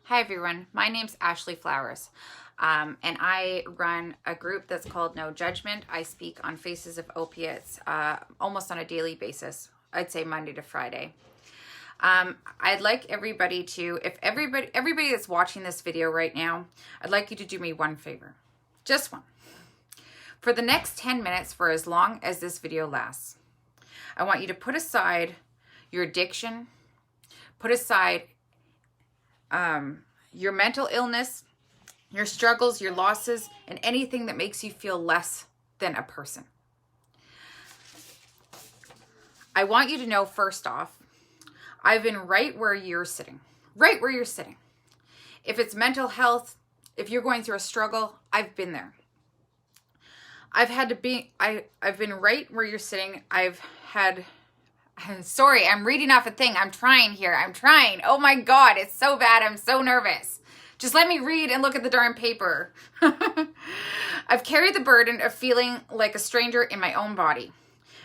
Hi everyone, my name's Ashley Flowers, and I run a group that's called No Judgment. I speak on Faces of Opiates almost on a daily basis. I'd say Monday to Friday. I'd like everybody to, if everybody that's watching this video right now, I'd like you to do me one favor, just one. For the next 10 minutes, for as long as this video lasts, I want you to put aside your addiction, put aside your mental illness, your struggles, your losses, and anything that makes you feel less than a person. I want you to know, first off, I've been right where you're sitting. Right where you're sitting. If it's mental health, if you're going through a struggle, I've been there. I've been right where you're sitting. Sorry, I'm reading off a thing. I'm trying here. Oh my God, it's so bad. I'm so nervous. Just let me read and look at the darn paper. I've carried the burden of feeling like a stranger in my own body,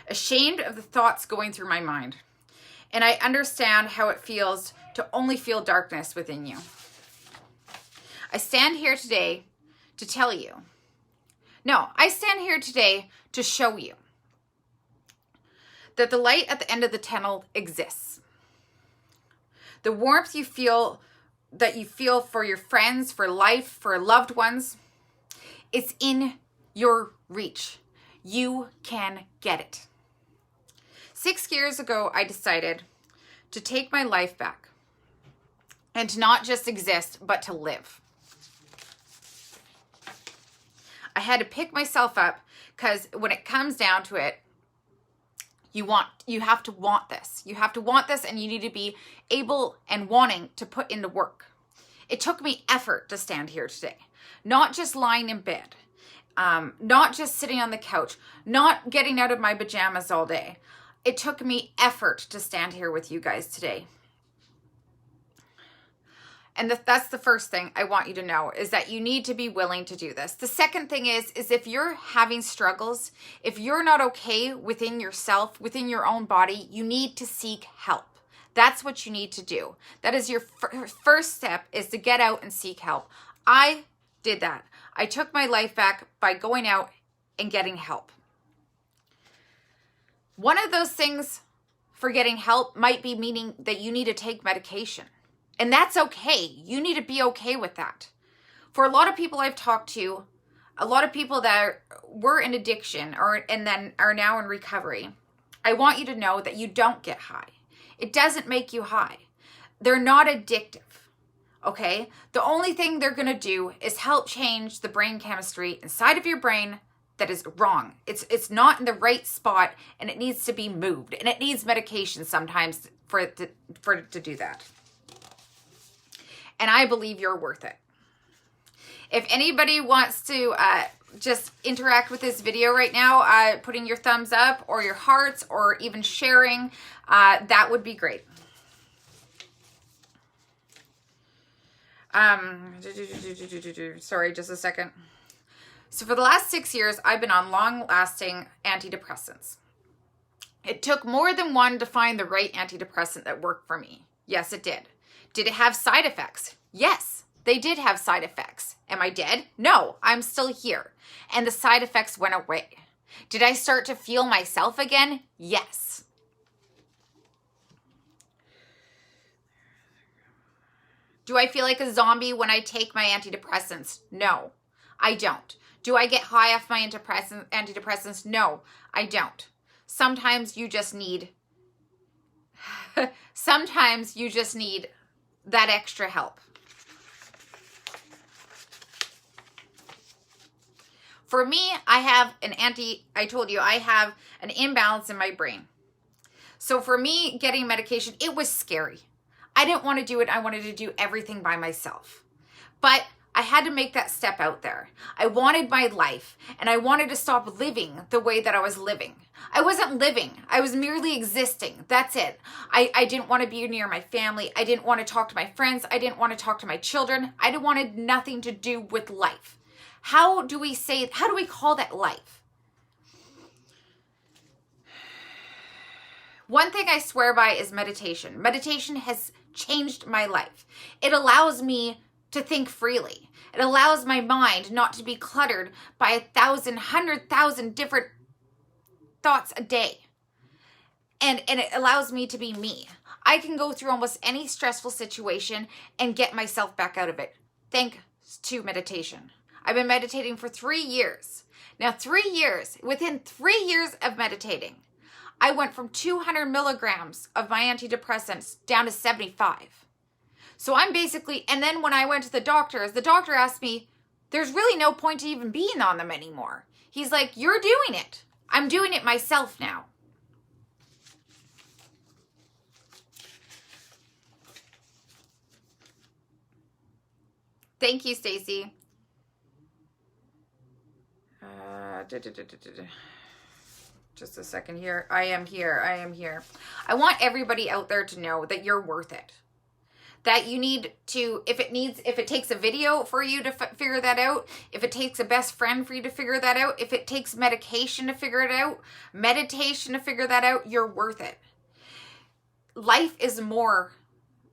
ashamed of the thoughts going through my mind. And I understand how it feels to only feel darkness within you. I stand here today to tell you. No, I stand here today to show you that the light at the end of the tunnel exists. The warmth you feel for your friends, for life, for loved ones, it's in your reach. You can get it. 6 years ago, I decided to take my life back and to not just exist, but to live. I had to pick myself up because when it comes down to it, you have to want this. You have to want this, and you need to be able and wanting to put in the work. It took me effort to stand here today. Not just lying in bed. Not just sitting on the couch. Not getting out of my pajamas all day. It took me effort to stand here with you guys today. And that's the first thing I want you to know, is that you need to be willing to do this. The second thing is if you're having struggles, if you're not okay within yourself, within your own body, you need to seek help. That's what you need to do. That is your first step, is to get out and seek help. I did that. I took my life back by going out and getting help. One of those things for getting help might be meaning that you need to take medication. And that's okay. You need to be okay with that. For a lot of people I've talked to, a lot of people that were in addiction and then are now in recovery, I want you to know that you don't get high. It doesn't make you high. They're not addictive, okay? The only thing they're going to do is help change the brain chemistry inside of your brain that is wrong. It's not in the right spot, and it needs to be moved. And it needs medication sometimes for it to do that. And I believe you're worth it. If anybody wants to just interact with this video right now, putting your thumbs up or your hearts or even sharing, that would be great. Sorry, just a second. So for the last 6 years, I've been on long-lasting antidepressants. It took more than one to find the right antidepressant that worked for me. Yes, it did. Did it have side effects? Yes, they did have side effects. Am I dead? No, I'm still here. And the side effects went away. Did I start to feel myself again? Yes. Do I feel like a zombie when I take my antidepressants? No, I don't. Do I get high off my antidepressants? No, I don't. Sometimes you just need that extra help. For me, I have I told you, I have an imbalance in my brain. So for me, getting medication, it was scary. I didn't want to do it. I wanted to do everything by myself. But I had to make that step out there. I wanted my life, and I wanted to stop living the way that I was living. I wasn't living. I was merely existing. That's it. I didn't want to be near my family. I didn't want to talk to my friends. I didn't want to talk to my children. I wanted nothing to do with life. How do we call that life? One thing I swear by is meditation. Meditation has changed my life. It allows me to think freely. It allows my mind not to be cluttered by 1,000, 100,000 different thoughts a day. And it allows me to be me. I can go through almost any stressful situation and get myself back out of it, thanks to meditation. I've been meditating for 3 years. Now, 3 years, within 3 years of meditating, I went from 200 milligrams of my antidepressants down to 75. So I'm basically, and then when I went to the doctor asked me, there's really no point to even being on them anymore. He's like, you're doing it. I'm doing it myself now. Thank you, Stacy. Just a second here. I am here. I want everybody out there to know that you're worth it. That you need to, if it takes a video for you to figure that out, if it takes a best friend for you to figure that out, if it takes medication to figure it out, meditation to figure that out, you're worth it. Life is more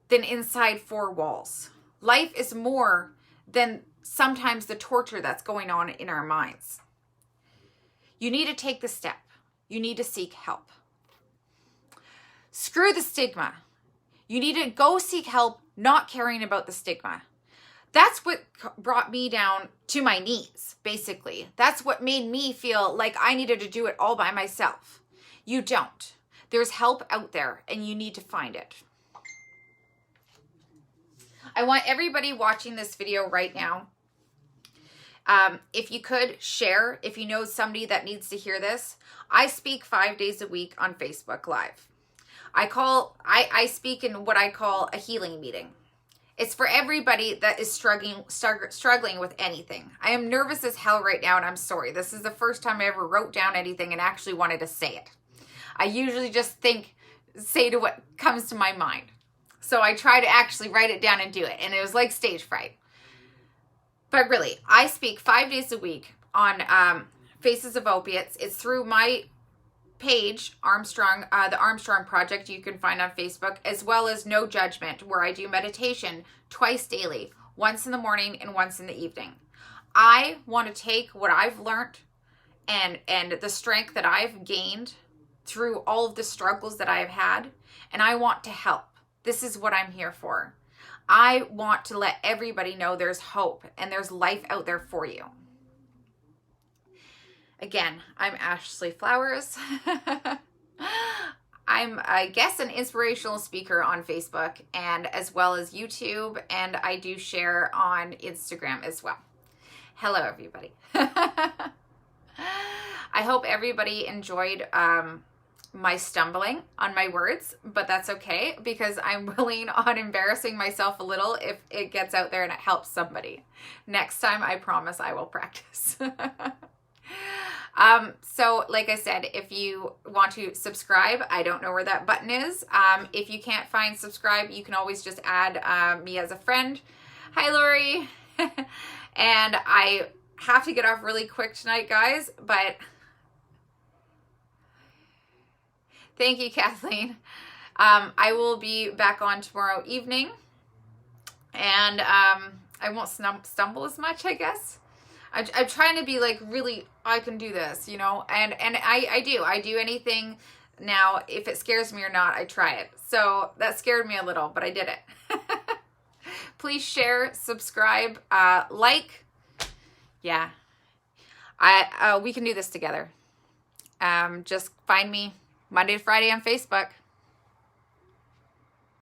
than inside 4 walls. Life is more than sometimes the torture that's going on in our minds. You need to take the step. You need to seek help. Screw the stigma. You need to go seek help, not caring about the stigma. That's what brought me down to my knees, basically. That's what made me feel like I needed to do it all by myself. You don't. There's help out there, and you need to find it. I want everybody watching this video right now, if you could share, if you know somebody that needs to hear this. I speak 5 days a week on Facebook Live. I speak in what I call a healing meeting. It's for everybody that is struggling with anything. I am nervous as hell right now, and I'm sorry. This is the first time I ever wrote down anything and actually wanted to say it. I usually just say to what comes to my mind. So I try to actually write it down and do it. And it was like stage fright. But really, I speak 5 days a week on Faces of Opiates. It's through my page, Armstrong, the Armstrong Project, you can find on Facebook, as well as No Judgment, where I do meditation twice daily, once in the morning and once in the evening. I want to take what I've learned and the strength that I've gained through all of the struggles that I've had, and I want to help. This is what I'm here for. I want to let everybody know there's hope and there's life out there for you. Again, I'm Ashley Flowers. I'm, I guess, an inspirational speaker on Facebook and as well as YouTube, and I do share on Instagram as well. Hello, everybody. I hope everybody enjoyed my stumbling on my words, but that's okay because I'm willing on embarrassing myself a little if it gets out there and it helps somebody. Next time, I promise I will practice. So like I said, if you want to subscribe, I don't know where that button is. If you can't find subscribe, you can always just add me as a friend. Hi, Lori. And I have to get off really quick tonight, guys, but thank you, Kathleen. I will be back on tomorrow evening, and I won't stumble as much, I guess. I'm trying to be like, really, I can do this, you know, and I do anything now. If it scares me or not, I try it. So that scared me a little, but I did it. Please share, subscribe, like. Yeah, we can do this together. Just find me Monday to Friday on Facebook.